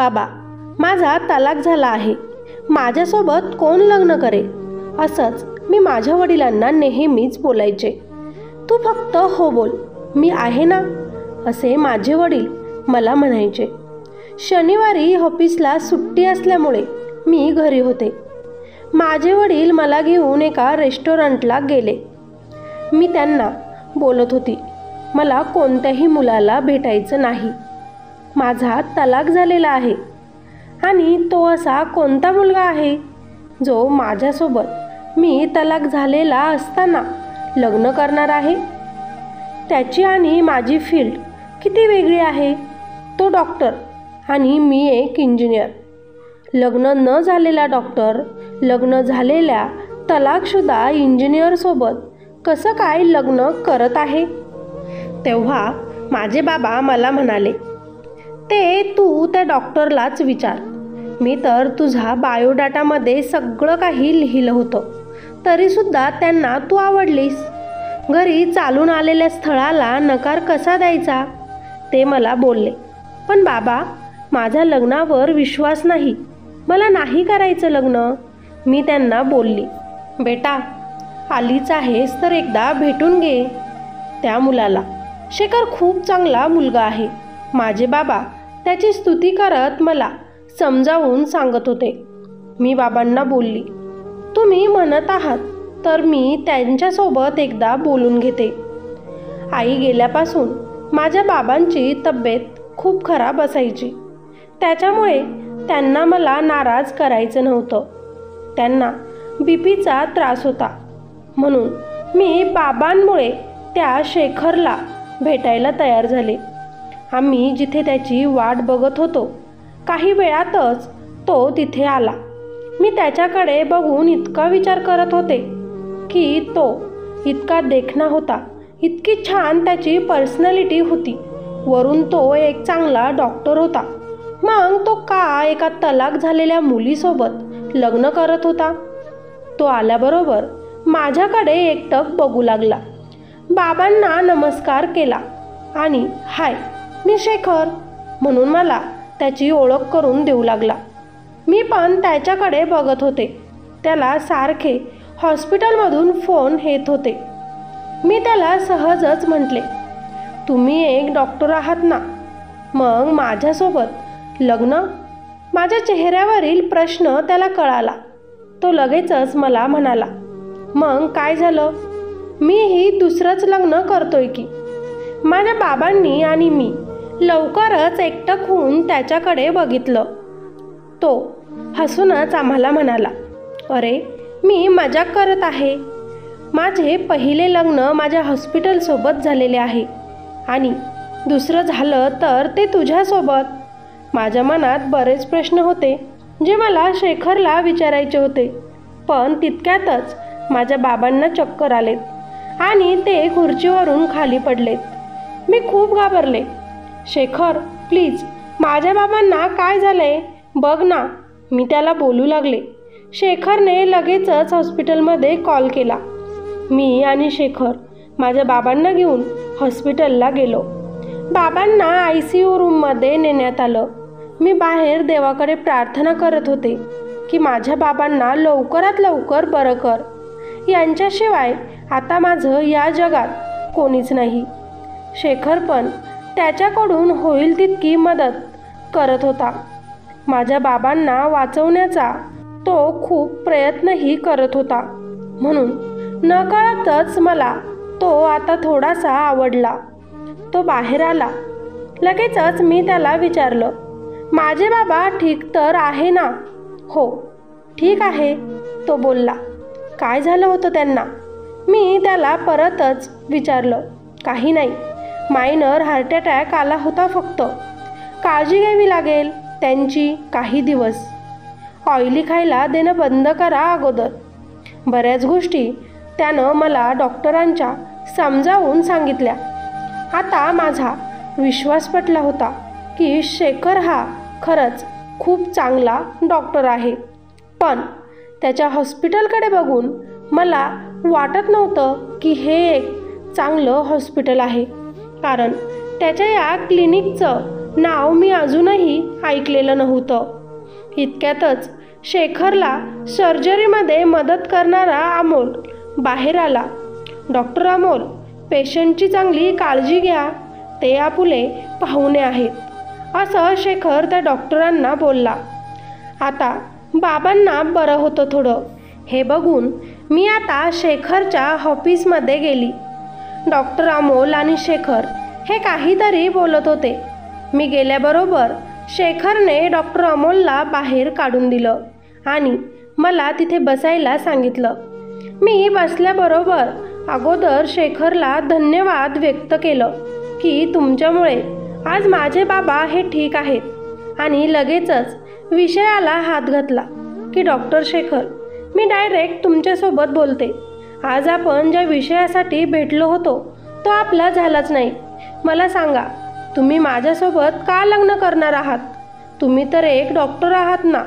बाबा, माझा तलाक झाला आहे, माझ्यासोबत कोण लग्न करेल, असंच मी माझ्या वडिलांना नेहमीच बोलायचे. तू फक्त हो बोल, मी आहे ना, असे माझे वडील मला म्हणायचे. शनिवारी ऑफिसला सुट्टी असल्यामुळे मी घरी होते. माझे वडील मला घेऊन एका रेस्टॉरंटला गेले. मी त्यांना बोलत होती, मला कोणत्याही मुलाला भेटायचं नाही, माझा तलाक झालेला आहे. आणि तो असा कोणता मुलगा आहे जो माझ्यासोबत मी तलाक झालेला असताना लग्न करणार आहे? त्याची आणि माझी फील्ड किती वेगळी आहे. तो डॉक्टर आणि मी एक इंजिनियर. लग्न न झालेला डॉक्टर लग्न झालेल्या तलाकशुदा इंजिनियरसोबत कसं काय लग्न करत आहे? तेव्हा माझे बाबा मला म्हणाले, ते तू त्या डॉक्टरलाच विचार. मी तर तुझा बायोडाटामध्ये सगळं काही लिहिलं होतं, तरीसुद्धा त्यांना तू आवडलीस. घरी चालून आलेल्या स्थळाला नकार कसा द्यायचा ते मला बोलले. पण बाबा, माझा लग्नावर विश्वास नाही, मला नाही करायचं लग्न. मी त्यांना बोलली, बेटा, आलीच आहेस तर एकदा भेटून घे त्या मुलाला. शेखर खूप चांगला मुलगा आहे. माझे बाबा त्याची स्तुती करत मला समजावून सांगत होते. मी बाबांना बोलली, तुम्ही म्हणत आहात तर मी त्यांच्यासोबत एकदा बोलून घेते. आई गेल्यापासून माझ्या बाबांची तब्येत खूप खराब असायची. त्याच्यामुळे त्यांना मला नाराज करायचं नव्हतं. त्यांना बीपीचा त्रास होता, म्हणून मी बाबांमुळे त्या शेखरला भेटायला तयार झाले. आम्ही जिथे त्याची वाट बघत होतो, काही वेळातच तो तिथे आला. मी त्याच्याकडे बघून इतका विचार करत होते की तो इतका देखणा होता, इतकी छान त्याची पर्सनॅलिटी होती, वरून तो एक चांगला डॉक्टर होता. मग तो का एका तलाक झालेल्या मुलीसोबत लग्न करत होता? तो आल्याबरोबर माझ्याकडे एकटक बघू लागला. बाबांना नमस्कार केला आणि हाय, मी शेखर म्हणून मला त्याची ओळख करून देऊ लागला. मी पण त्याच्याकडे बघत होते. त्याला सारखे हॉस्पिटलमधून फोन येत होते. मी त्याला सहजच म्हटले, तुम्ही एक डॉक्टर आहात ना, मग माझ्यासोबत लग्न? माझ्या चेहऱ्यावरील प्रश्न त्याला कळाला. तो लगेचच मला म्हणाला, मग काय झालं? मीही दुसरंच लग्न करतोय की. माझ्या बाबांनी आणि मी लवकरच एकटक होऊन त्याच्याकडे बघितलं. तो हसूनच आम्हाला म्हणाला, अरे, मी मजाक करत आहे. माझे पहिले लग्न माझ्या हॉस्पिटलसोबत झालेले आहे आणि दुसरं झालं तर ते तुझ्यासोबत. माझ्या मनात बरेच प्रश्न होते जे मला शेखरला विचारायचे होते, पण तितक्यातच माझ्या बाबांना चक्कर आलेत आणि ते खुर्चीवरून खाली पडलेत. मी खूप घाबरले. शेखर, प्लीज, माझ्या बाबांना काय झालंय बघ ना, मी त्याला बोलू लागले. शेखरने लगेचच हॉस्पिटलमध्ये कॉल केला. मी आणि शेखर माझ्या बाबांना घेऊन हॉस्पिटलला गेलो. बाबांना ICU रूममध्ये नेण्यात आलं. मी बाहेर देवाकडे प्रार्थना करत होते की माझ्या बाबांना लवकरात लवकर बरं कर. यांच्याशिवाय आता माझं या जगात कोणीच नाही. शेखर पण त्याच्याकडून होईल तितकी मदत करत होता. माझ्या बाबांना वाचवण्याचा तो खूप प्रयत्नही करत होता, म्हणून नकळतच मला तो आता थोडासा आवडला. तो बाहेर आला. लगेचच मी त्याला विचारलं, माझे बाबा ठीक तर आहे ना? हो, ठीक आहे, तो बोलला. काय झालं होतं त्यांना? मी त्याला परतच विचारलं. काही नाही, मायनर हार्ट अटॅक आला होता फक्त. काळजी घ्यावी लागेल त्यांची काही दिवस. ऑइली खायला देणं बंद करा अगोदर. बऱ्याच गोष्टी त्यानं मला डॉक्टरांच्या समजावून सांगितल्या. आता माझा विश्वास पटला होता की शेखर हा खरंच खूप चांगला डॉक्टर आहे. पण त्याच्या हॉस्पिटलकडे बघून मला वाटत नव्हतं की हे एक चांगलं हॉस्पिटल आहे, कारण त्याच्या या क्लिनिकचं नाव मी अजूनही ऐकलेलं नव्हतं. इतक्यातच शेखरला सर्जरीमध्ये मदत करणारा अमोल बाहेर आला. डॉक्टर अमोल, पेशंटची चांगली काळजी घ्या, ते आपुले पाहुणे आहेत, असं शेखर त्या डॉक्टरांना बोलला. आता बाबांना बरं होतं थोडं. हे बघून मी आता शेखरच्या ऑफिसमध्ये गेली. डॉक्टर अमोल आणि शेखर हे काहीतरी बोलत होते. मी गेल्याबरोबर शेखरने डॉक्टर अमोलला बाहेर काढून दिलं आणि मला तिथे बसायला सांगितलं. मी बसल्याबरोबर अगोदर शेखरला धन्यवाद व्यक्त केलं की तुमच्यामुळे आज माझे बाबा हे ठीक आहेत, आणि लगेचच विषयाला हात घातला की डॉक्टर शेखर, मी डायरेक्ट तुमच्यासोबत बोलते. आज आपण ज्या विषयासाठी भेटलो होतो तो आपला झालाच नाही. मला सांगा, तुम्ही माझ्यासोबत का लग्न करणार आहात? तुम्ही तर एक डॉक्टर आहात ना.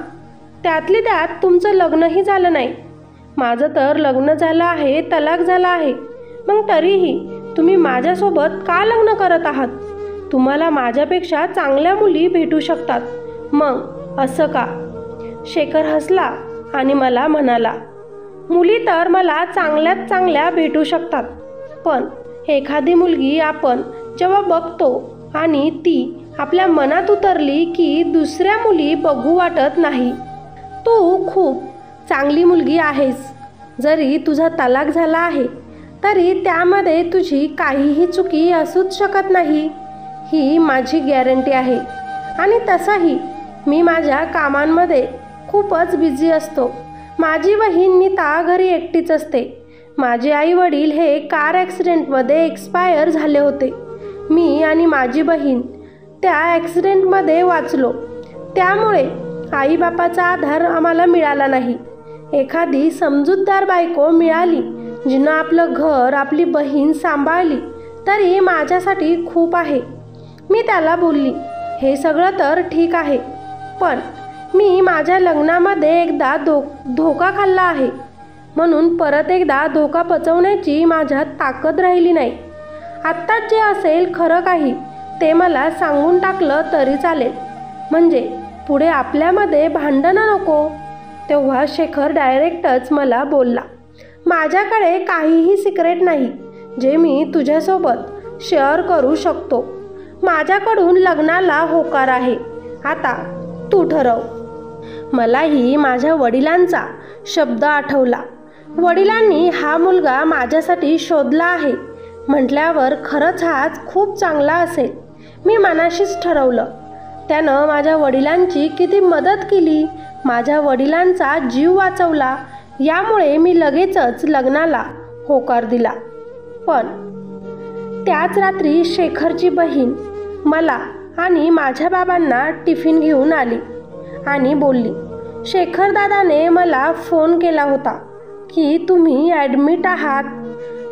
त्यातली त्यात तुमचं लग्नही झालं नाही. माझं तर लग्न झालं आहे, तलाक झाला आहे. मग तरीही तुम्ही माझ्यासोबत का लग्न करत आहात? तुम्हाला माझ्यापेक्षा चांगल्या मुली भेटू शकतात. मग असं का? शेखर हसला आणि मला म्हणाला, मुली तर मला चांगल्यात चांगल्या भेटू शकतात, पण एखादी मुलगी आपण जेव्हा बघतो आणि ती आपल्या मनात उतरली की दुसऱ्या मुली बघू वाटत नाही. तू खूप चांगली मुलगी आहेस. जरी तुझा तलाक झाला आहे तरी त्यामध्ये तुझी काहीही चुकी असूच शकत नाही, ही माझी गॅरंटी आहे. आणि तसाही मी माझ्या कामांमध्ये खूपच बिझी असतो. माझी बहीण नीता घरी एकटीच असते. माझे आई वडील हे कार ॲक्सिडेंटमध्ये एक्सपायर झाले होते. मी आणि माझी बहीण त्या ॲक्सिडेंटमध्ये वाचलो. त्यामुळे आईबापाचा आधार आम्हाला मिळाला नाही. एखादी समजूतदार बायको मिळाली जिनं आपलं घर, आपली बहीण सांभाळली तरी माझ्यासाठी खूप आहे. मी त्याला बोलली, हे सगळं तर ठीक आहे, पण मी माझ्या लग्नामध्ये एकदा धोका खाल्ला आहे, म्हणून परत एकदा धोका पचवण्याची माझ्यात ताकद राहिली नाही. आत्ताच जे असेल खरं काही ते मला सांगून टाकलं तरी चालेल, म्हणजे पुढे आपल्यामध्ये भांडणं नको. तेव्हा शेखर डायरेक्टच मला बोलला, माझ्याकडे काहीही सिक्रेट नाही जे मी तुझ्यासोबत शेअर करू शकतो. माझ्याकडून लग्नाला होकार आहे. आता तू ठरव. मलाही माझ्या वडिलांचा शब्द आठवला. वडिलांनी हा मुलगा माझ्यासाठी शोधला आहे म्हटल्यावर खरंच हाच खूप चांगला असेल. मी मनाशीच ठरवलं. त्यानं माझ्या वडिलांची किती मदत केली, माझ्या वडिलांचा जीव वाचवला. यामुळे मी लगेचच लग्नाला होकार दिला. पण त्याच रात्री शेखरची बहीण मला आणि माझ्या बाबांना टिफिन घेऊन आली आणि बोलली, शेखर दादाने मला फोन केला होता की तुम्ही ॲडमिट आहात.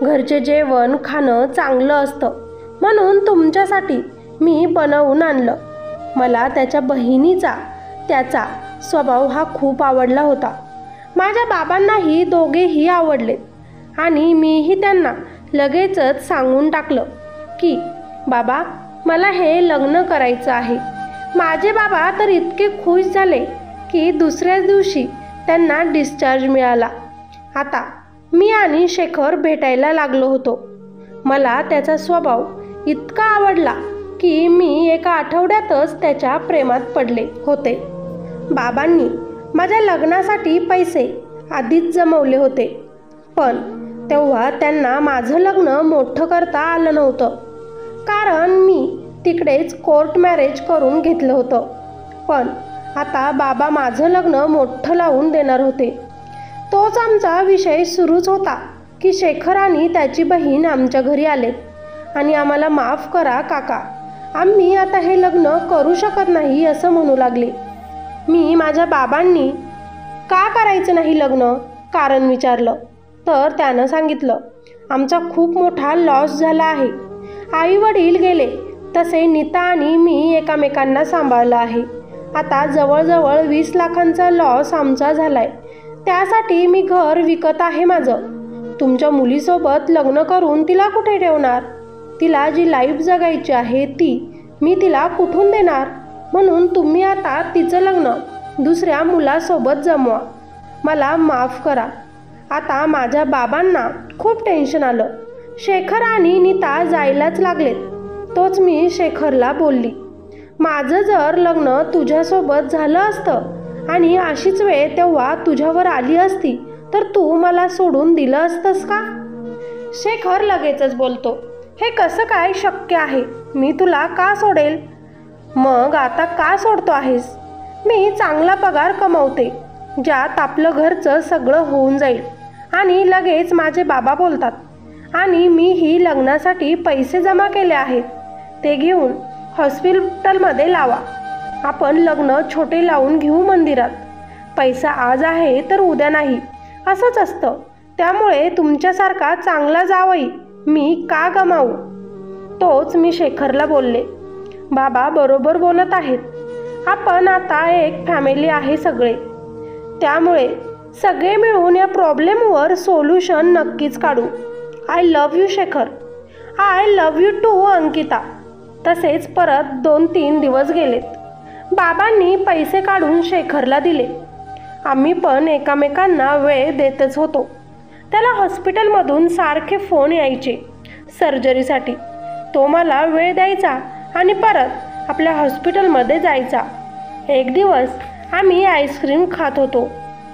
घरचे जेवण खाणं चांगलं असतं म्हणून तुमच्यासाठी मी बनवून आणलं. मला त्याच्या बहिणीचा त्याचा स्वभाव हा खूप आवडला होता. माझ्या बाबांनाही दोघेही आवडले आणि मीही त्यांना लगेचच सांगून टाकलं की बाबा, मला हे लग्न करायचं आहे. माझे बाबा तर इतके खुश झाले की दुसऱ्याच दिवशी त्यांना डिस्चार्ज मिळाला. आता मी आणि शेखर भेटायला लागलो होतो. मला त्याचा स्वभाव इतका आवडला की मी एका आठवड्यातच त्याच्या प्रेमात पडले होते. बाबांनी माझ्या लग्नासाठी पैसे आधीच जमवले होते, पण तेव्हा त्यांना माझं लग्न मोठं करता आलं नव्हतं, कारण मी तिकडेच कोर्ट मॅरेज करून घेतलं होतं. पण आता बाबा माझं लग्न मोठं लावून देणार होते. तोच आमचा विषय सुरूच होता की शेखर आणि त्याची बहीण आमच्या घरी आलेत आणि आम्हाला माफ करा काका, आम्ही आता हे लग्न करू शकत नाही असं म्हणू लागले. मी माझ्या बाबांनी का करायचं नाही लग्न कारण विचारलं, तर त्यानं सांगितलं, आमचा खूप मोठा लॉस झाला आहे. आई वडील गेले तसे नीता आणि मी एकमेकांना सांभाळलं आहे. आता जवळजवळ 20 लाखांचा लॉस आमचा झाला आहे. त्यासाठी मी घर विकत आहे माझं. तुमच्या मुलीसोबत लग्न करून तिला कुठे ठेवणार? तिला जी लाईफ जगायची आहे ती मी तिला कुठून देणार? म्हणून तुम्ही आता तिचं लग्न दुसऱ्या मुलासोबत जमवा. मला माफ करा. आता माझ्या बाबांना खूप टेन्शन आलं. शेखर आणि नीता जायलाच लागलेत. तोच मी शेखरला बोलली, माझं जर लग्न तुझ्यासोबत झालं असतं आणि अशीच वेळ तेव्हा तुझ्यावर आली असती तर तू मला सोडून दिलं असतंस का? शेखर लगेचच बोलतो, हे कसं काय शक्य आहे? मी तुला का सोडेल? मग आता का सोडतो आहेस? मी चांगला पगार कमवते, ज्यात आपलं घरचं सगळं होऊन जाईल. आणि लगेच माझे बाबा बोलतात, आणि मीही लग्नासाठी पैसे जमा केले आहेत, ते घेऊन हॉस्पिटलमध्ये लावा. आपण लग्न छोटे लावून घेऊ मंदिरात. पैसा आज आहे तर उद्या नाही, असंच असतं. त्यामुळे तुमच्यासारखा चांगला जावई मी का गमावू? तोच मी शेखरला बोलले, बाबा बरोबर बोलत आहेत. आपण आता एक फॅमिली आहे सगळे, त्यामुळे सगळे मिळून या प्रॉब्लेमवर सोल्युशन नक्कीच काढू. I love you Shekhar. I love you too Ankita. तसेच परत 2-3 दिवस गेलेत. बाबांनी पैसे काढून शेखरला दिले. आम्ही पण एकमेकांना वेळ देतच होतो. त्याला हॉस्पिटलमधून सारखे फोन यायचे सर्जरीसाठी. तो मला वेळ द्यायचा आणि परत आपल्या हॉस्पिटलमध्ये जायचा. एक दिवस आम्ही आईस्क्रीम खात होतो.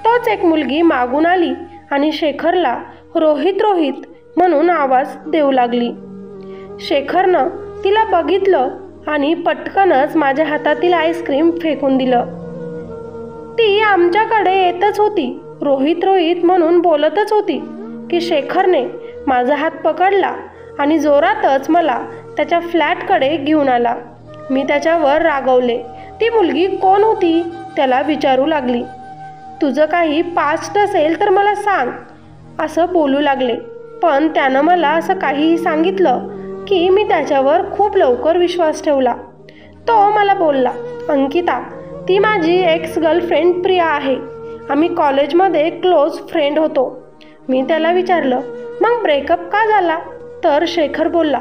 तोच एक मुलगी मागून आली आणि शेखरला रोहित रोहित म्हणून आवाज देऊ लागली. शेखरनं तिला बघितलं आणि पटकनच माझ्या हातातील आईस्क्रीम फेकून दिलं. ती आमच्याकडे येतच होती, रोहित रोहित म्हणून बोलतच होती की शेखरने माझा हात पकडला आणि जोरातच मला त्याच्या फ्लॅटकडे घेऊन आला. मी त्याच्यावर रागवले. ती मुलगी कोण होती त्याला विचारू लागली. तुझं काही पास्ट असेल तर मला सांग, असं बोलू लागले. पण त्यानं मला असं काहीही सांगितलं की मी त्याच्यावर खूप लवकर विश्वास ठेवला. तो मला बोलला, अंकिता, ती माझी एक्स गर्लफ्रेंड प्रिया आहे. आम्ही कॉलेजमध्ये क्लोज फ्रेंड होतो. मी त्याला विचारलं, मग ब्रेकअप का झाला? तर शेखर बोलला,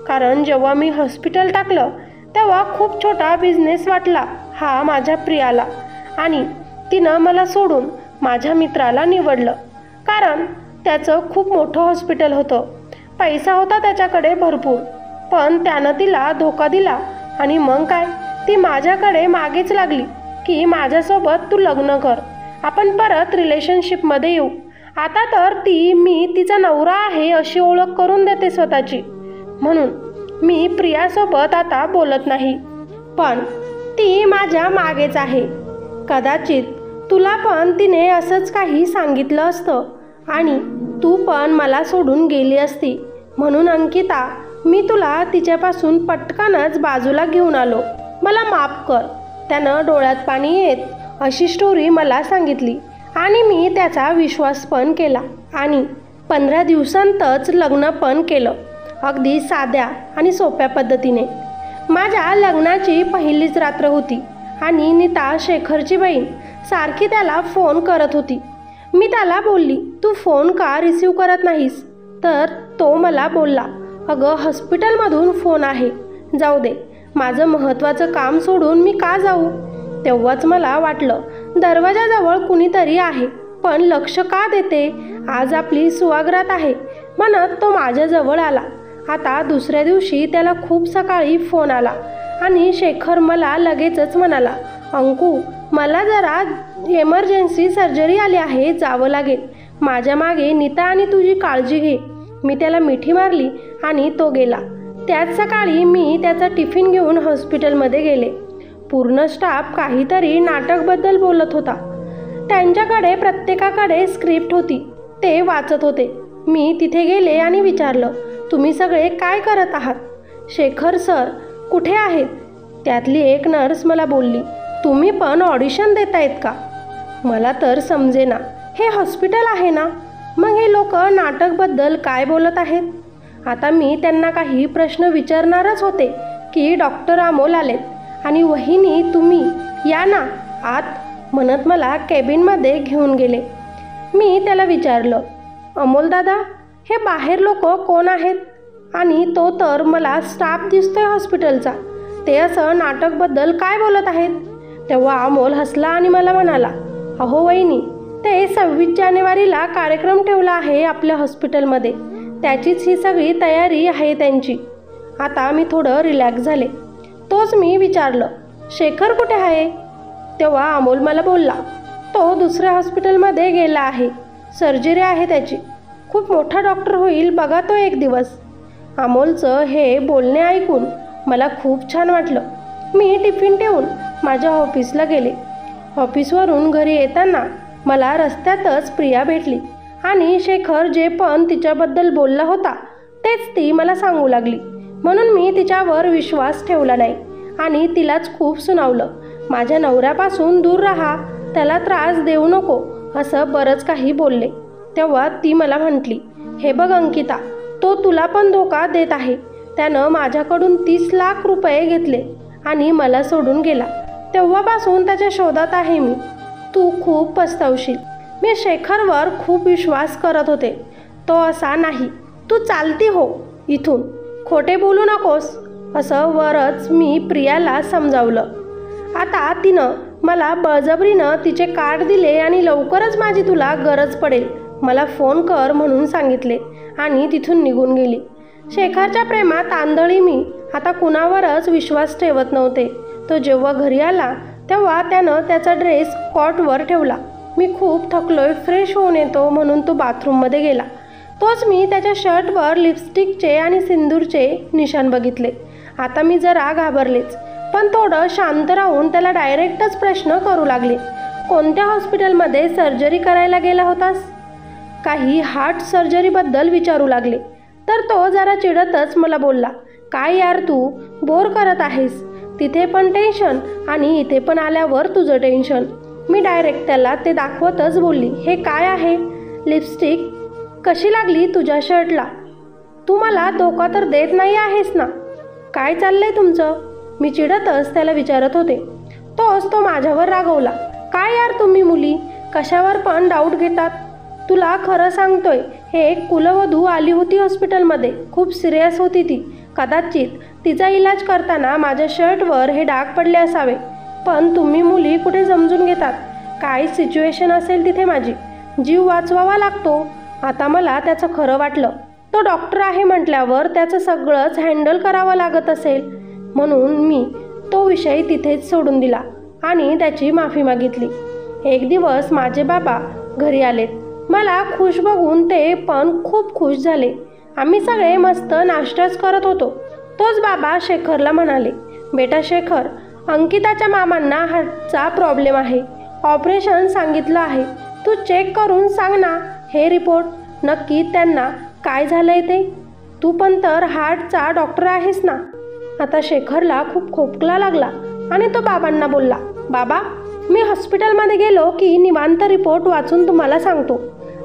कारण जेव्हा मी हॉस्पिटल टाकलं तेव्हा खूप छोटा बिझनेस वाटला हा माझ्या प्रियाला, आणि तिनं मला सोडून माझ्या मित्राला निवडलं. कारण त्याचं खूप मोठं हॉस्पिटल होतं, पैसा होता त्याच्याकडे भरपूर. पण त्यानं तिला धोका दिला आणि मग काय, ती माझ्याकडे मागेच लागली की माझ्यासोबत तू लग्न कर, आपण परत रिलेशनशिपमध्ये येऊ. आता तर ती मी तिचा नवरा आहे अशी ओळख करून देते स्वतःची. म्हणून मी प्रियासोबत आता बोलत नाही, पण ती माझ्या मागेच आहे. कदाचित तुला पण तिने असंच काही सांगितलं असतं आणि तू पण मला सोडून गेली असती. म्हणून अंकिता, मी तुला तिच्यापासून पटकनच बाजूला घेऊन आलो. मला माफ कर. त्यानं डोळ्यात पाणी येत अशी स्टोरी मला सांगितली आणि मी त्याचा विश्वास पण केला आणि 15 दिवसांतच लग्न पण केलं, अगदी साध्या आणि सोप्या पद्धतीने. माझ्या लग्नाची पहिलीच रात्र होती आणि नीता, शेखरची बहीण, सारखी त्याला फोन करत होती. मी त्याला बोलली, तू फोन का रिसीव करत नाहीस? तर तो मला बोलला, अगं हॉस्पिटलमधून फोन आहे, जाऊ दे, माझं महत्त्वाचं काम सोडून मी का जाऊ? तेव्हाच मला वाटलं दरवाजाजवळ कुणीतरी आहे, पण लक्ष का देते? आज आपली सुवागरात आहे म्हणत तो माझ्याजवळ आला. आता दुसऱ्या दिवशी त्याला खूप सकाळी फोन आला आणि शेखर मला लगेचच म्हणाला, अंकू, मला जरा एमर्जन्सी सर्जरी आली आहे, जावं लागेल. माझ्या मागे नीता आणि तुझी काळजी घे. मी त्याला मिठी मारली आणि तो गेला. त्याच सकाळी मी त्याचा टिफिन घेऊन हॉस्पिटलमध्ये गेले. पूर्ण स्टाफ काहीतरी नाटकबद्दल बोलत होता. त्यांच्याकडे प्रत्येकाकडे स्क्रिप्ट होती, ते वाचत होते. मी तिथे गेले आणि विचारलं, तुम्ही सगळे काय करत आहात? शेखर सर कुठे आहेत? त्यातली एक नर्स मला बोलली, तुम्ही पण ऑडिशन देतायत का? मला तर समजेना, हे हॉस्पिटल आहे ना, मग हे लोक नाटकबद्दल काय बोलत आहेत? आता मी त्यांना काही प्रश्न विचारणारच होते की डॉक्टर अमोल आलेत आणि वहिनी तुम्ही या ना आत म्हणत मला केबिनमध्ये घेऊन गेले. मी त्याला विचारलं, अमोल दादा, हे बाहेर लोक कोण आहेत? आणि तो तर मला स्टाफ दिसतोय हॉस्पिटलचा. ते असं नाटकबद्दल काय बोलत आहेत? तेव्हा अमोल हसला आणि मला म्हणाला, अहो वहिनी, ते 26 जानेवारीला कार्यक्रम ठेवला आहे आपल्या हॉस्पिटलमध्ये, त्याचीच ही सगळी तयारी आहे त्यांची. आता मी थोडं रिलॅक्स झाले. तोच मी विचारलं, शेखर कुठे आहे? तेव्हा अमोल मला बोलला, तो दुसऱ्या हॉस्पिटलमध्ये गेला आहे, सर्जरी आहे त्याची, खूप मोठा डॉक्टर होईल बघा तो एक दिवस. अमोलचं हे बोलणे ऐकून मला खूप छान वाटलं. मी टिफिन ठेवून माझ्या ऑफिसला गेले. ऑफिसवरून घरी येताना मला रस्त्यातच प्रिया भेटली आणि शेखर जे पण तिच्याबद्दल बोलला होता तेच ती मला सांगू लागली. म्हणून मी तिच्यावर विश्वास ठेवला नाही आणि तिलाच खूप सुनावलं. माझ्या नवऱ्यापासून दूर राहा, त्याला त्रास देऊ नको, असं बरंच काही बोलले. तेव्हा ती मला म्हटली, हे बघ अंकिता, तो तुला पण धोका देत आहे. त्यानं माझ्याकडून 30 लाख रुपये घेतले आणि मला सोडून गेला. तेव्हापासून त्याच्या शोधात आहे मी. तू खूप पस्तावशील. मी शेखरवर खूप विश्वास करत होते. तो असा नाही. तू चालती हो इथून, खोटे बोलू नकोस, असं वरच मी प्रियाला समजावलं. आता तिनं मला बळजबरीनं तिचे कार्ड दिले आणि लवकरच माझी तुला गरज पडेल, मला फोन कर म्हणून सांगितले आणि तिथून निघून गेली. शेखरच्या प्रेमात आंधळी मी आता कुणावरच विश्वास ठेवत नव्हते. तो जेव्हा घरी आला तेव्हा त्यानं त्याचा ड्रेस कॉटवर ठेवला. मी खूप थकलोय, फ्रेश होऊन येतो म्हणून तो बाथरूममध्ये गेला. तोच मी त्याच्या शर्टवर लिपस्टिकचे आणि सिंदूरचे निशाण बघितले. आता मी जरा घाबरलेच, पण थोडं शांत राहून त्याला डायरेक्टच प्रश्न करू लागले. कोणत्या हॉस्पिटलमध्ये सर्जरी करायला गेला होतास? काही हार्ट सर्जरीबद्दल विचारू लागले. तर तो जरा चिडतच मला बोलला, काय यार तू बोर करत आहेस, तिथे पण टेन्शन आणि इथे पण आल्यावर तुझं टेन्शन. मी डायरेक्ट त्याला ते दाखवतच बोलली, हे काय आहे? लिपस्टिक कशी लागली तुझ्या शर्टला? तू मला धोका तर देत नाही आहेस ना? काय चाललंय तुमचं? मी चिडतच त्याला विचारत होते. तो माझ्यावर रागवला, काय यार तुम्ही मुली कशावर पण डाऊट घेतात? तुला खरं सांगतोय, हे एक कुलवधू आली होती हॉस्पिटलमध्ये, खूप सिरियस होती ती. कदाचित तिचा इलाज करताना माझ्या शर्टवर हे डाग पडले असावे, पण तुम्ही मुली कुठे समजून घेतात? काय सिच्युएशन असेल तिथे माझी, जीव वाचवावा लागतो. आता मला त्याचं खरं वाटलं. तो डॉक्टर आहे म्हटल्यावर त्याचं सगळंच हँडल करावं लागत असेल, म्हणून मी तो विषय तिथेच सोडून दिला आणि त्याची माफी मागितली. एक दिवस माझे बाबा घरी आलेत. मला खुश बघून ते पण खूप खुश झाले. आम्ही सगळे मस्त नाश्ताच करत होतो. तोच बाबा शेखरला म्हणाले, बेटा शेखर, अंकिताच्या मामांना हार्टचा प्रॉब्लेम आहे, ऑपरेशन सांगितलं आहे, तू चेक करून सांग ना हे रिपोर्ट, नक्की त्यांना काय झालंय ते. तू पण तर हार्टचा डॉक्टर आहेस ना. आता शेखरला खूप खोकला लागला आणि तो बाबांना बोलला, बाबा मी हॉस्पिटलमध्ये गेलो की निवांत रिपोर्ट वाचून तुम्हाला सांगतो.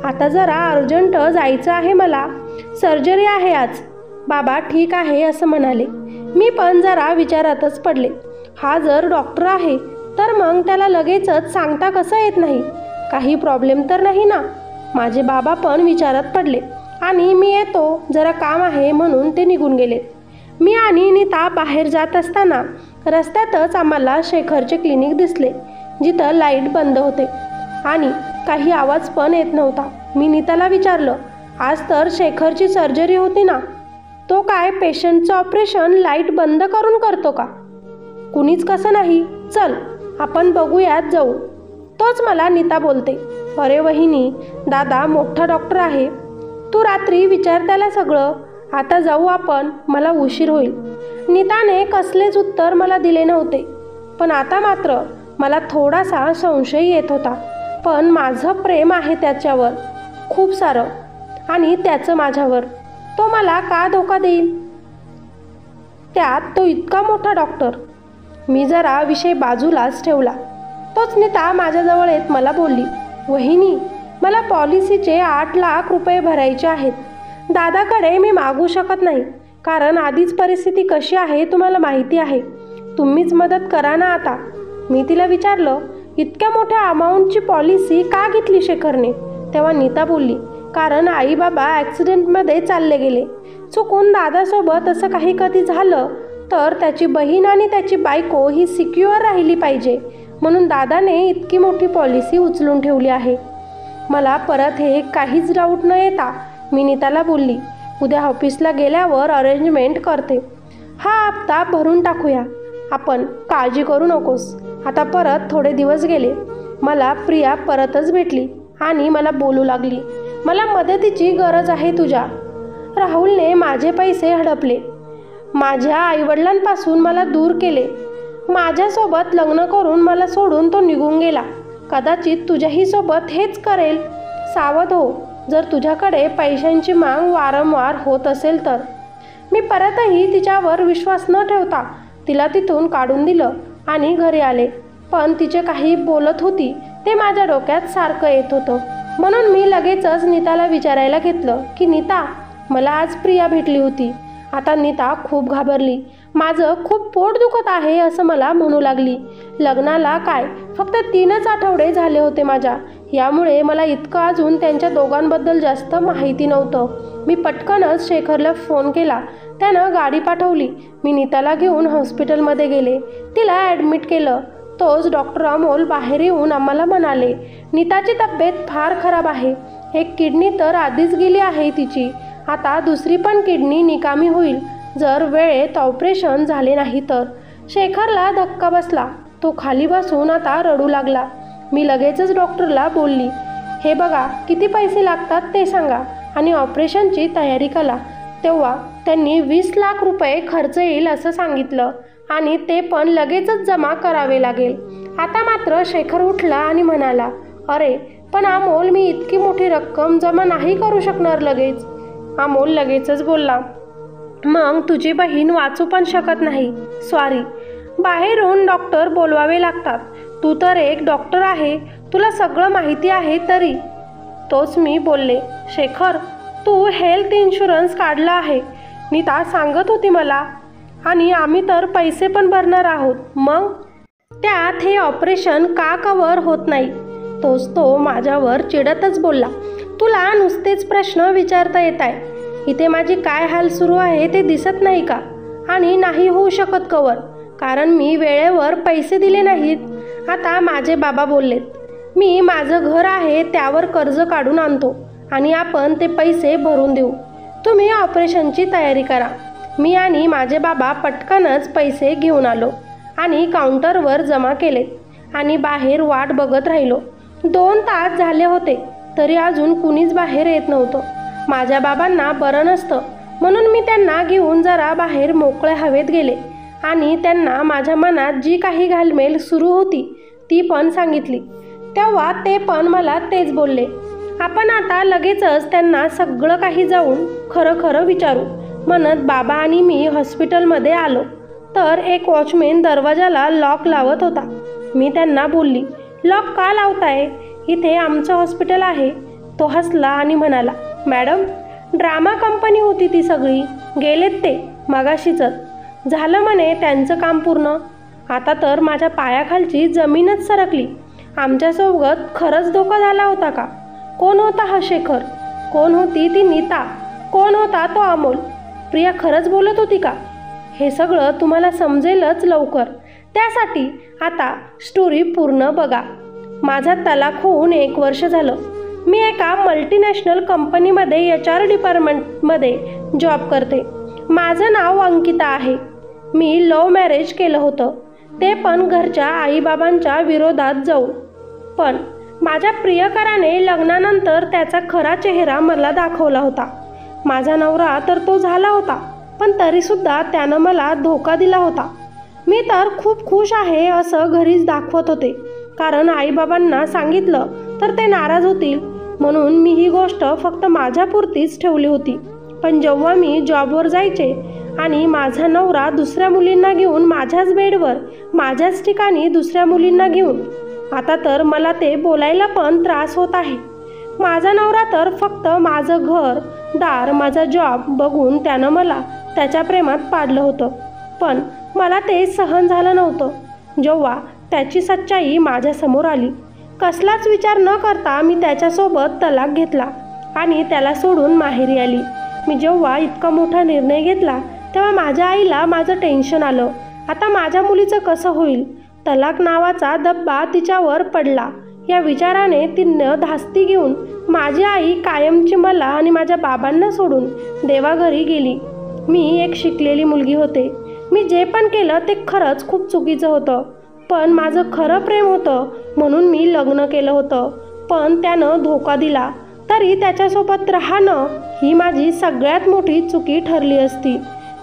आता जरा अर्जंट जायचं आहे मला, सर्जरी आहे आज. बाबा ठीक आहे असं म्हणाले. मी पण जरा विचारातच पडले. हा जर डॉक्टर आहे तर मग त्याला लगेचच सांगता कसं येत नाही, काही प्रॉब्लेम तर नाही ना? माझे बाबा पण विचारात पडले आणि मी येतो जरा काम आहे म्हणून ते निघून गेले. मी आणि नीता बाहेर जात असताना रस्त्यातच आम्हाला शेखरचे क्लिनिक दिसले, जिथं लाईट बंद होते आणि काही आवाज पण येत नव्हता. मी नीताला विचारलं, आज तर शेखरची सर्जरी होती ना, तो काय पेशंटचं ऑपरेशन लाईट बंद करून करतो का? कुणीच कसं नाही, चल आपण बघूयात जाऊ. तोच मला नीता बोलते, अरे वहिनी, दादा मोठा डॉक्टर आहे, तू रात्री विचार त्याला सगळं, आता जाऊ आपण, मला उशीर होईल. नीताने कसलेच उत्तर मला दिले नव्हते, पण आता मात्र मला थोडासा संशय येत होता. पण माझं प्रेम आहे त्याच्यावर खूप सारं, आणि त्याचं माझ्यावर. तो मला का धोका देईल? त्यात तो इतका मोठा डॉक्टर. मी जरा विषय बाजूलाच ठेवला. तोच नीता माझ्याजवळ येत मला बोलली, वहिनी मला पॉलिसीचे 8 लाख रुपये भरायचे आहेत. दादाकडे मी मागू शकत नाही, कारण आधीच परिस्थिती कशी आहे तुम्हाला माहिती आहे. तुम्हीच मदत करा ना आता. मी तिला विचारलं, इतक्या मोठ्या अमाऊंटची पॉलिसी का घेतली शेखरने? तेव्हा नीता बोलली, कारण आई बाबा ॲक्सिडेंटमध्ये चालले गेले. चुकून दादासोबत असं काही कधी झालं तर त्याची बहीण आणि त्याची बायको ही सिक्युअर राहिली पाहिजे, म्हणून दादाने इतकी मोठी पॉलिसी उचलून ठेवली आहे. मला परत हे काहीच डाऊट न येता मी नीताला बोलली, उद्या ऑफिसला गेल्यावर अरेंजमेंट करते. हा हप्ता भरून टाकूया आपण, काळजी करू नकोस. आता परत थोडे दिवस गेले. मला प्रिया परतच भेटली आणि मला बोलू लागली, मला मदतीची गरज आहे तुझ्या. राहुलने माझे पैसे हडपले, माझ्या आईवडिलांपासून मला दूर केले, माझ्यासोबत लग्न करून मला सोडून तो निघून गेला. कदाचित तुझ्याही सोबत हेच करेल. सावध हो जर तुझ्याकडे पैशांची माग वारंवार होत असेल तर. मी परतही तिच्यावर विश्वास न ठेवता तिला तिथून काढून दिलं आणि घरी आले. पण तिचे काही बोलत होती ते माझ्या डोक्यात सारखं येत होतं. म्हणून मी लगेचच नीताला विचारायला घेतलं की नीता, मला आज प्रिया भेटली होती. आता नीता खूप घाबरली. माझं खूप पोट दुखत आहे असं मला म्हणू लागली. लग्नाला काय फक्त 3च आठवडे झाले होते माझ्या, यामुळे मला इतकं अजून त्यांच्या दोघांबद्दल जास्त माहिती नव्हतं. मी पटकनच शेखरला फोन केला. त्यानं गाडी पाठवली. मी नीताला घेऊन हॉस्पिटलमध्ये गेले. तिला ॲडमिट केलं. तोच डॉक्टर अमोल बाहेर येऊन आम्हाला म्हणाले, नीताची तब्येत फार खराब आहे. एक किडनी तर आधीच गेली आहे तिची. आता दुसरी पण किडनी निकामी होईल जर वेळेत ऑपरेशन झाले नाही तर. शेखरला धक्का बसला. तो खाली बसून आता रडू लागला. मी लगेचच डॉक्टरला बोलली, हे बघा किती पैसे लागतात ते सांगा आणि ऑपरेशनची तयारी करा. तेव्हा त्यांनी 20 लाख रुपये खर्च येईल असं सांगितलं आणि ते पण लगेचच जमा करावे लागेल. आता मात्र शेखर उठला आणि म्हणाला, अरे पण अमोल, मी इतकी मोठी रक्कम जमा नाही करू शकणार लगेच. अमोल लगेचच बोलला, मग तुझी बहीण वाचू पण शकत नाही. सॉरी, बाहेरून डॉक्टर बोलवावे लागतात. तू तर एक डॉक्टर आहे, तुला सगळं माहिती आहे तरी. तोच मी बोलले, शेखर तू हेल्थ इन्शुरन्स काढला आहे, नीता सांगत होती मला, आणि आम्ही तर पैसे पण भरणार आहोत. मग त्यात हे ऑपरेशन का कव्हर होत नाही. तोच तो माझ्यावर चिडतच बोलला, तुला नुसतेच प्रश्न विचारता येत आहे. इथे माझी काय हाल सुरू आहे ते दिसत नाही का. आणि नाही होऊ शकत कव्हर, कारण मी वेळेवर पैसे दिले नाहीत. आता माझे बाबा बोललेत, मी माझं घर आहे त्यावर कर्ज काढून आणतो आणि आपण ते पैसे भरून देऊ. तुम्ही ऑपरेशनची तयारी करा. मी आणि माझे बाबा पटकनच पैसे घेऊन आलो आणि काउंटरवर जमा केलेत आणि बाहेर वाट बघत राहिलो. 2 तास झाले होते तरी अजून कुणीच बाहेर येत नव्हतं. माझ्या बाबांना बरं नसतं म्हणून मी त्यांना घेऊन जरा बाहेर मोकळ्या हवेत गेले आणि त्यांना माझ्या मनात जी काही घालमेल सुरू होती ती पण सांगितली. तेव्हा ते पण मला तेच बोलले, आपण आता लगेचच त्यांना सगळं काही जाऊन खरं खरं विचारू. म्हणत बाबा आणि मी हॉस्पिटलमध्ये आलो तर एक वॉचमॅन दरवाजाला लॉक लावत होता. मी त्यांना बोलली, लॉक का लावताय, इथे आमचं हॉस्पिटल आहे. तो हसला आणि म्हणाला, मॅडम ड्रामा कंपनी होती ती सगळी, गेलेत ते मगाशीचच. झालं म्हणे त्यांचं काम पूर्ण. आता तर माझ्या पायाखालची जमीनच सरकली. आमच्यासोबत खरंच धोका झाला होता का. कोण होता हा शेखर, कोण होती ती नीता, कोण होता तो अमोल, प्रिया खरंच बोलत होती का. हे सगळं तुम्हाला समजेलच लवकर. त्यासाठी आता स्टोरी पूर्ण बघा. माझा तलाक होऊन 1 वर्ष झालं. मी एका मल्टीनॅशनल कंपनीमध्ये HR डिपार्टमेंटमध्ये जॉब करते. माझं नाव अंकिता आहे. मी लव्ह मॅरेज केलं होतं, ते पण घरच्या आईबाबांच्या विरोधात जाऊन. पण माझ्या प्रियकराने लग्नानंतर त्याचा खरा चेहरा मला दाखवला होता. माझा नवरा तर तो झाला होता, पण तरीसुद्धा त्यानं मला धोका दिला होता. मी तर खूप खुश आहे असं घरीच दाखवत होते, कारण आईबाबांना सांगितलं तर ते नाराज होतील म्हणून मी ही गोष्ट फक्त माझ्यापुरतीच ठेवली होती. पण जेव्हा मी जॉबवर जायचे आणि माझा नवरा दुसऱ्या मुलींना घेऊन माझ्याच बेडवर, माझ्याच ठिकाणी दुसऱ्या मुलींना घेऊन, आता तर मला ते बोलायला पण त्रास होत आहे. माझा नवरा तर फक्त माझं घर दार, माझा जॉब बघून त्यानं मला त्याच्या प्रेमात पाडलं होतं. पण मला ते सहन झालं नव्हतं. जेव्हा त्याची सच्चाई माझ्यासमोर आली, कसलाच विचार न करता मी त्याच्यासोबत तलाक घेतला आणि त्याला सोडून माहेरी आली. मी जेव्हा इतका मोठा निर्णय घेतला तेव्हा माझ्या आईला माझं टेन्शन आलं. आता माझ्या मुलीचं कसं होईल? तलाक नावाचा धब्बा तिच्यावर पडला. या विचाराने ती न धास्ती घेऊन माझी आई कायमची मला आणि माझ्या बाबांना सोडून देवाघरी गेली. मी एक शिकलेली मुलगी होते. मी जे पण केलं ते खरंच खूप चुकीचं होतं, पण माझं खरं प्रेम होतं म्हणून मी लग्न केलं होतं. पण त्यानं धोका दिला, तरी त्याच्यासोबत राहणं ही माझी सगळ्यात मोठी चुकी ठरली असती.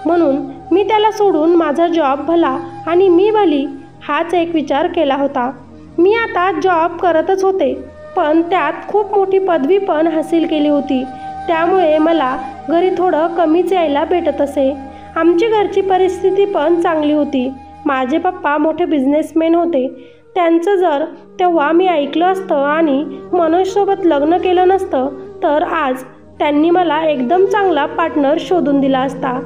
म्हणून मी त्याला सोडून माझा जॉब भला आणि मी भली हाच एक विचार केला होता. मी आता जॉब करतच होते, पण त्यात खूप मोठी पदवी पण हासिल केली होती. त्यामुळे मला घरी थोडं कमीच यायला भेटत असे. आमची घरची परिस्थिती पण चांगली होती. माझे पप्पा मोठे बिझनेसमॅन होते. त्यांचं जर तेव्हा मी ऐकलं असतं आणि मनोजसोबत लग्न केलं नसतं तर आज त्यांनी मला एकदम चांगला पार्टनर शोधून दिला असता.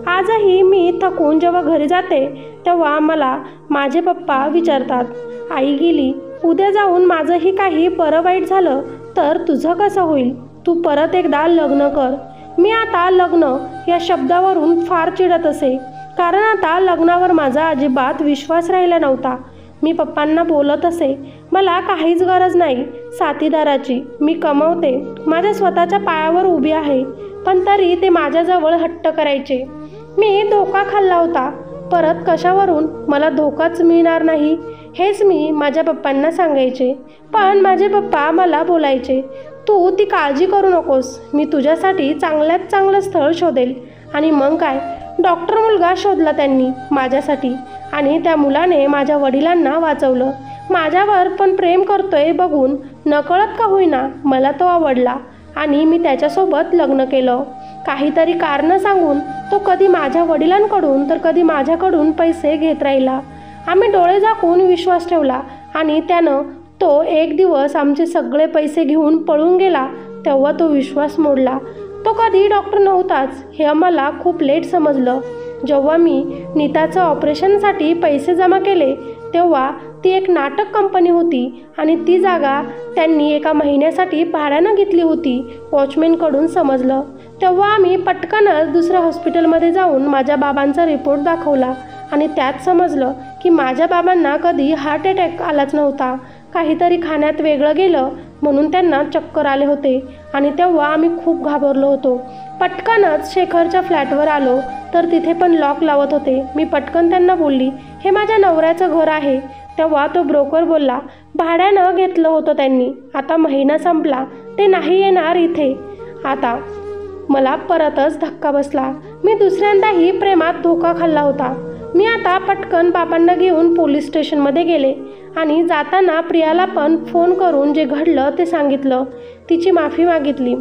आजही मी थकून जेव्हा घरी जाते तेव्हा मला माझे पप्पा विचारतात, आई गेली, उद्या जाऊन माझंही काही बरं वाईट झालं तर तुझं कसं होईल? तू परत एकदा लग्न कर. मी आता लग्न या शब्दावरून फार चिडत असे, कारण आता लग्नावर माझा अजिबात विश्वास राहिला नव्हता. मी पप्पांना बोलत असे, मला काहीच गरज नाही साथीदाराची. मी कमवते, माझ्या स्वतःच्या पायावर उभी आहे. पण तरी ते माझ्याजवळ हट्ट करायचे. मी धोका खाल्ला होता, परत कशावरून मला धोकाच मिळणार नाही हेच मी माझ्या पप्पांना सांगायचे. पण माझे पप्पा मला बोलायचे, तू ती काळजी करू नकोस, मी तुझ्यासाठी चांगल्यात चांगलं स्थळ शोधेल. आणि मग काय, डॉक्टर मुलगा शोधला त्यांनी माझ्यासाठी आणि त्या मुलाने माझ्या वडिलांना वाचवलं. माझ्यावर पण प्रेम करतोय बघून नकळत का होईना मला तो आवडला आणि मी त्याच्यासोबत लग्न केलं. काहीतरी कारणं सांगून तो कधी माझ्या वडिलांकडून तर कधी माझ्याकडून पैसे घेत राहिला. आम्ही डोळे झाकून विश्वास ठेवला आणि त्यानं तो एक दिवस आमचे सगळे पैसे घेऊन पळून गेला. तेव्हा तो विश्वास मोडला. तो कधी डॉक्टर नव्हताच हे आम्हाला खूप लेट समजलं. जेव्हा मी नीताचं ऑपरेशनसाठी पैसे जमा केले तेव्हा ती एक नाटक कंपनी होती आणि ती जागा त्यांनी एका महिन्यासाठी भाड्यानं घेतली होती वॉचमॅनकडून समजलं. तेव्हा आम्ही पटकनच दुसऱ्या हॉस्पिटलमध्ये जाऊन माझ्या बाबांचा रिपोर्ट दाखवला आणि त्यात समजलं की माझ्या बाबांना कधी हार्ट अटॅक आलाच नव्हता. काहीतरी खाण्यात वेगळं गेलं म्हणून त्यांना चक्कर आले होते आणि तेव्हा आम्ही खूप घाबरलो होतो. पटकनच शेखरच्या फ्लॅटवर आलो तर तिथे पण लॉक लावत होते. मी पटकन त्यांना बोलली, हे माझ्या नवऱ्याचं घर आहे. तेव्हा तो ब्रोकर बोलला, भाड्यानं घेतलं होतं त्यांनी, आता महिना संपला, ते नाही येणार इथे. आता मला परतच धक्का बसला. मी दुसऱ्यांदाही प्रेमात धोका खाल्ला होता. मी आता पटकन बाबांना घेऊन पोलीस स्टेशनमध्ये गेले आणि जाताना प्रियाला पण फोन करून जे घडलं ते सांगितलं. तिची माफी मागितली.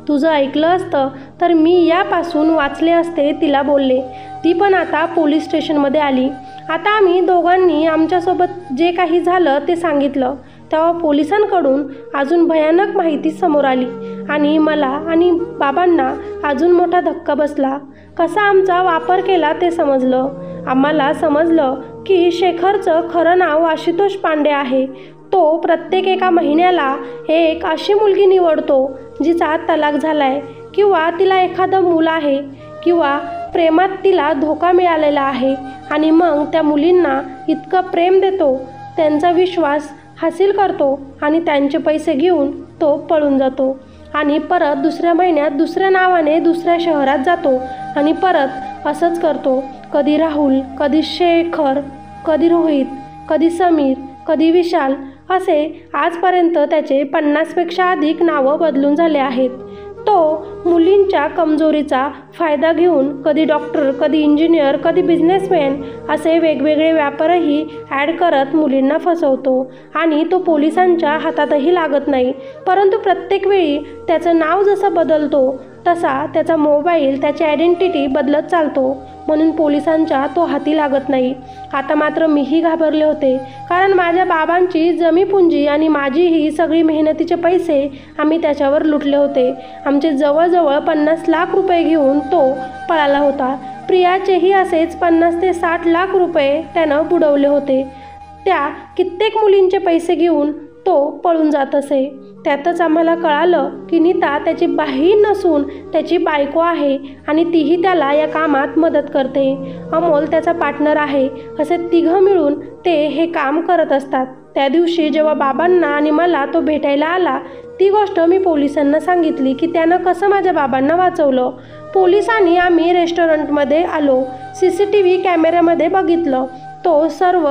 तुझं ऐकलं असतं तर मी यापासून वाचले असते तिला बोलले. ती पण आता पोलीस स्टेशनमध्ये आली. आता आम्ही दोघांनी आमच्यासोबत जे काही झालं ते सांगितलं. तेव्हा पोलिसांकडून अजून भयानक माहिती समोर आली आणि मला आणि बाबांना अजून मोठा धक्का बसला. कसा आमचा वापर केला ते समजलं. आम्हाला समजलं की शेखरचं खरं नाव आशुतोष पांडे आहे. तो प्रत्येक एका महिन्याला एक अशी मुलगी निवडतो जिचा तलाक झालाय किंवा तिला एखादं मूल आहे किंवा प्रेमात तिला धोका मिळालेला आहे आणि मग त्या मुलींना इतकं प्रेम देतो, त्यांचा विश्वास हासिल करतो आणि त्यांचे पैसे घेऊन तो पळून जातो आणि परत दुसऱ्या महिन्यात दुसऱ्या नावाने दुसऱ्या शहरात जातो आणि परत असंच करतो. कधी राहुल, कधी शेखर, कधी रोहित, कधी समीर, कधी विशाल, असे आजपर्यंत त्याचे 50पेक्षा अधिक नावं बदलून झाले आहेत. तो मुलींच्या कमजोरीचा फायदा घेऊन कधी डॉक्टर, कधी इंजिनियर, कधी बिझनेसमॅन असे वेगवेगळे व्यापारही ॲड करत मुलींना फसवतो आणि तो पोलिसांच्या हातातही लागत नाही. परंतु प्रत्येक वेळी त्याचं नाव जसं बदलतो तसा त्याचा मोबाईल, त्याची आयडेंटिटी बदलत चालतो, म्हणून पोलिसांच्या तो हाती लागत नाही. आता मात्र मीही घाबरले होते, कारण माझ्या बाबांची जमीपुंजी आणि माझीही सगळी मेहनतीचे पैसे आम्ही त्याच्यावर लुटले होते. आमचे जवळजवळ 50 लाख रुपये घेऊन तो पळाला होता. प्रियाचेही असेच 50 ते 60 लाख रुपये त्यानं बुडवले होते. त्या कित्येक मुलींचे पैसे घेऊन तो पळून जात असे. त्यातच आम्हाला कळालं की नीता त्याची बहीण नसून त्याची बायको आहे आणि तीही त्याला या कामात मदत करते. अमोल त्याचा पार्टनर आहे. असे तिघं मिळून ते हे काम करत असतात. त्या दिवशी जेव्हा बाबांना आणि मला तो भेटायला आला, ती गोष्ट मी पोलिसांना सांगितली की त्यानं कसं माझ्या बाबांना वाचवलं. पोलिसांनी आम्ही रेस्टॉरंटमध्ये आलो. CCTV कॅमेऱ्यामध्ये बघितलं. तो सर्व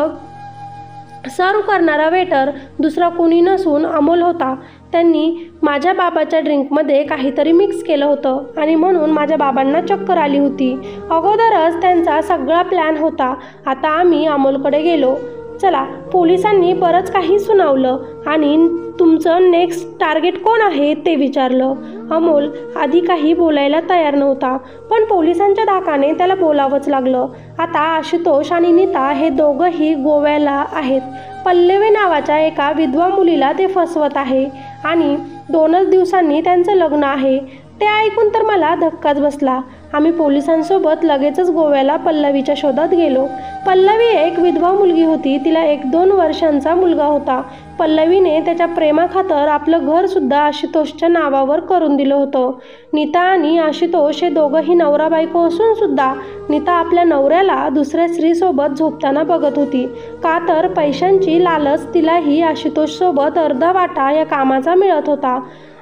करणारा वेटर दुसरा कोणी नसून अमोल होता. त्यांनी माझ्या बाबाच्या ड्रिंकमध्ये काहीतरी मिक्स केलं होतं आणि म्हणून माझ्या बाबांना चक्कर आली होती. अगोदरच त्यांचा सगळा प्लॅन होता. आता आम्ही अमोलकडे गेलो. चला, पोलिसांनी बरंच काही सुनावलं आणि तुमचं नेक्स्ट टार्गेट कोण आहे ते विचारलं. अमोल आधी काही बोलायला तयार नव्हता, पण पोलिसांच्या धाकाने त्याला बोलावंच लागलं. आता आशुतोष आणि नीता हे दोघंही गोव्याला आहेत. पल्लवी नावाच्या एका विधवा मुलीला ते फसवत आहे आणि 2च दिवसांनी त्यांचं लग्न आहे. ते ऐकून तर मला धक्काच बसला. आम्ही पोलिसांसोबत लगेचच गोव्याला पल्लवीच्या शोधात गेलो. पल्लवी एक विधवा मुलगी होती. तिला 1-2 वर्षांचा मुलगा होता. पल्लवीने त्याच्या प्रेमाखातर आपलं घरसुद्धा आशुतोषच्या नावावर करून दिलं होतं. नीता आणि आशुतोष हे दोघंही नवरा बायको असून सुद्धा नीता आपल्या नवऱ्याला दुसऱ्या स्त्रीसोबत झोपताना बघत होती. का तर पैशांची लालच तिलाही आशुतोषसोबत अर्धा वाटा या कामाचा मिळत होता.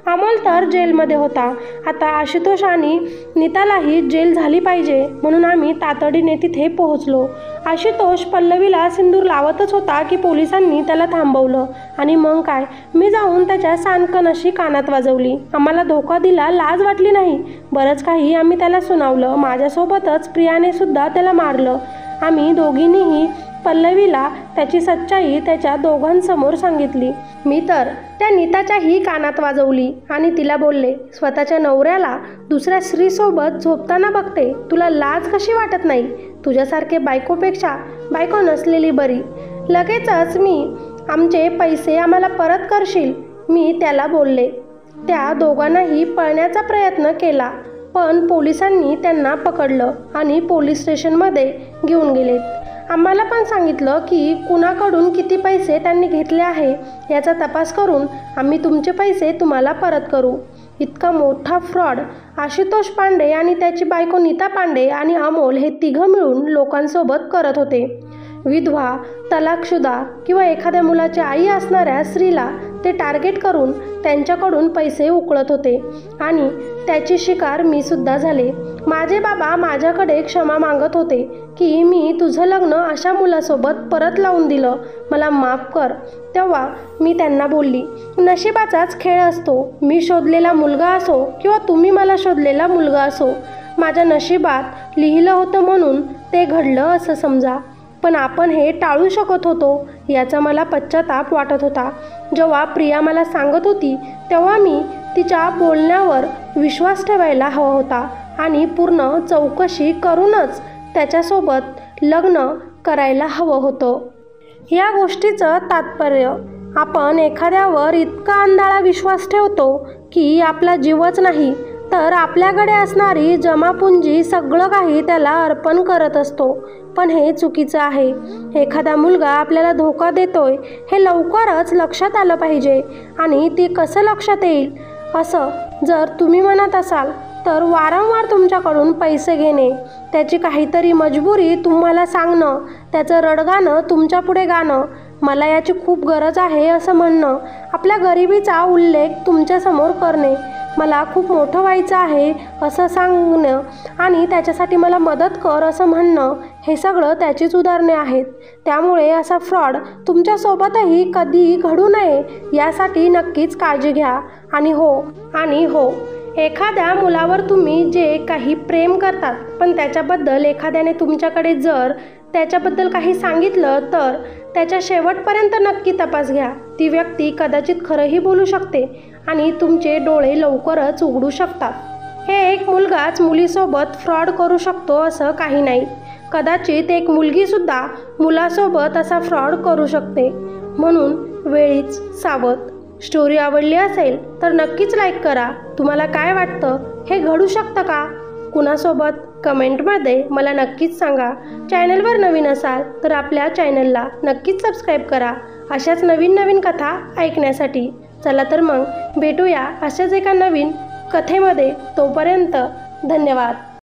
अमोल तर जेलमध्ये होता. आता आशुतोष आणि नीतालाही जेल झाली पाहिजे म्हणून आम्ही तातडीने तिथे पोहोचलो. आशुतोष पल्लवीला सिंदूर लावतच होता की पोलिसांनी त्याला थांबवलं आणि मग काय, मी जाऊन त्याच्या सानकन कानात वाजवली. आम्हाला धोका दिला, लाज वाटली नाही. बरंच काही आम्ही त्याला सुनावलं. माझ्यासोबतच प्रियाने सुद्धा त्याला मारलं. आम्ही दोघींनीही पल्लवीला त्याची सच्चाई त्याच्या दोघांसमोर सांगितली. मी तर त्या नीताच्याही कानात वाजवली आणि तिला बोलले, स्वतःच्या नवऱ्याला दुसऱ्या स्त्रीसोबत झोपताना बघते, तुला लाज कशी वाटत नाही? तुझ्यासारखे बायकोपेक्षा बायको नसलेली बरी. लगेचच आमचे पैसे आम्हाला परत करशील, मी त्याला बोलले. त्या दोघांनाही पळण्याचा प्रयत्न केला, पण पोलिसांनी त्यांना पकडलं आणि पोलीस स्टेशनमध्ये घेऊन गेले. आम्हाला पण सांगितलं की कुणाकडून किती पैसे त्यांनी घेतले आहे याचा तपास करून आम्ही तुमचे पैसे तुम्हाला परत करू. इतका मोठा फ्रॉड आशुतोष पांडे आणि त्याची बायको नीता पांडे आणि अमोल हे तिघं मिळून लोकांसोबत करत होते. विधवा, तलाकशुदा किंवा एखाद्या मुलाची आई असणाऱ्या स्त्रीला ते टार्गेट करून त्यांच्याकडून पैसे उकळत होते आणि त्याची शिकार मी सुद्धा झाले. माझे बाबा माझ्याकडे क्षमा मागत होते की मी तुझं लग्न अशा मुलासोबत परत लावून दिलं, मला माफ कर. तेव्हा मी त्यांना बोलली, नशिबाचाच खेळ असतो. मी शोधलेला मुलगा असो किंवा तुम्ही मला शोधलेला मुलगा असो, माझ्या नशिबात लिहिलं होतं म्हणून ते घडलं असं समजा. पण आपण हे टाळू शकत होतो याचा मला पश्चाताप वाटत होता. जेव्हा प्रिया मला सांगत होती तेव्हा मी तिच्या बोलण्यावर विश्वास ठेवायला हवा होता आणि पूर्ण चौकशी करूनच त्याच्यासोबत लग्न करायला हवं होतं. या गोष्टीचं तात्पर्य, आपण एखाद्यावर इतका अंधाळा विश्वास ठेवतो की आपला जीवच नाही तर आपल्याकडे असणारी जमापुंजी सगळं काही त्याला अर्पण करत असतो. पण हे चुकीचं आहे. एखादा मुलगा आपल्याला धोका देतोय हे लवकरच लक्षात आलं पाहिजे. आणि ती कसं लक्षात येईल असं जर तुम्ही म्हणत असाल तर वारंवार तुमच्याकडून पैसे घेणे, त्याची काहीतरी मजबुरी तुम्हाला सांगणं, त्याचं रडगाणं तुमच्यापुढे गाणं, मला याची खूप गरज आहे असं म्हणणं, आपल्या गरिबीचा उल्लेख तुमच्यासमोर करणे, मला खूप मोठं व्हायचं आहे असं सांगणं आणि त्याच्यासाठी मला मदत कर असं म्हणणं, हे सगळं त्याचीच उदाहरणे आहेत. त्यामुळे असा फ्रॉड तुमच्यासोबतही कधी घडू नये यासाठी नक्कीच काळजी घ्या. आणि हो, एखाद्या मुलावर तुम्ही जे काही प्रेम करतात पण त्याच्याबद्दल एखाद्याने तुमच्याकडे जर त्याच्याबद्दल काही सांगितलं तर त्याच्या शेवटपर्यंत नक्की तपास घ्या. ती व्यक्ती कदाचित खरंही बोलू शकते आणि तुमचे डोळे लवकरच उघडू शकतात. हे एक मुलगाच मुलीसोबत फ्रॉड करू शकतो असं काही नाही. कदाचित एक मुलगीसुद्धा मुलासोबत असा फ्रॉड करू शकते. म्हणून वेळीच सावध. स्टोरी आवडली असेल तर नक्कीच लाईक करा. तुम्हाला काय वाटतं, हे घडू शकतं का? कुणासोबत? कमेंटमध्ये मला नक्कीच सांगा. चॅनलवर नवीन असाल तर आपल्या चॅनलला नक्कीच सबस्क्राईब करा अशाच नवीन नवीन कथा ऐकण्यासाठी. चला तर मग भेटूया अशाच एका नवीन कथेमध्ये. तोपर्यंत धन्यवाद.